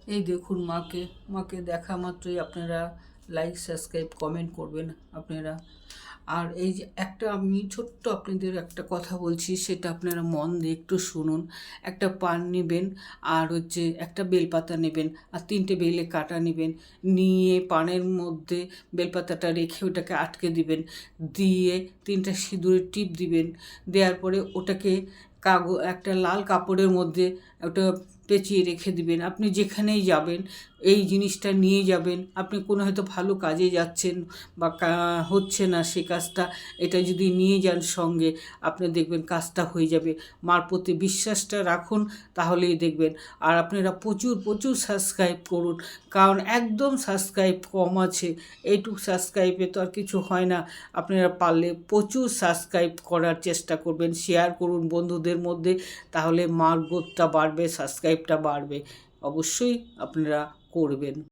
এই দেখুন মাকে মাকে দেখা মাত্রই আপনারা লাইক সাবস্ক্রাইব কমেন্ট করবেন আপনারা। আর এই যে একটা আমি ছোট্ট আপনাদের একটা কথা বলছি, সেটা আপনারা মন দিয়ে একটু শুনুন। একটা পান নেবেন, আর হচ্ছে একটা বেলপাতা নেবেন, আর 3টে বেলে কাটা নেবেন। নিয়ে পানের মধ্যে বেলপাতাটা রেখে ওটাকে আটকে দিবেন, দিয়ে 3টা সিঁদুরের টিপ দিবেন। দেওয়ার পরে ওটাকে একটা লাল কাপড়ের মধ্যে ওটা পেঁচিয়ে রেখে দিবেন। আপনি যেখানেই যাবেন এই জিনিসটা নিয়ে যাবেন। আপনি কোনো হয়তো ভালো কাজে যাচ্ছেন বা হচ্ছে না সে কাজটা, এটা যদি নিয়ে যান সঙ্গে, আপনি দেখবেন কাজটা হয়ে যাবে। মার প্রতি বিশ্বাসটা রাখুন, তাহলেই দেখবেন। আর আপনারা প্রচুর প্রচুর সাবস্ক্রাইব করুন, কারণ একদম সাবস্ক্রাইব কম আছে। এইটুকু সাবস্ক্রাইবে তো আর কিছু হয় না। আপনারা পারলে প্রচুর সাবস্ক্রাইব করার চেষ্টা করবেন, শেয়ার করুন বন্ধুদের মধ্যে, তাহলে মার গ্রোথটা বাড়বে, সাবস্ক্রাইবটা বাড়বে। অবশ্যই আপনারা করবেন।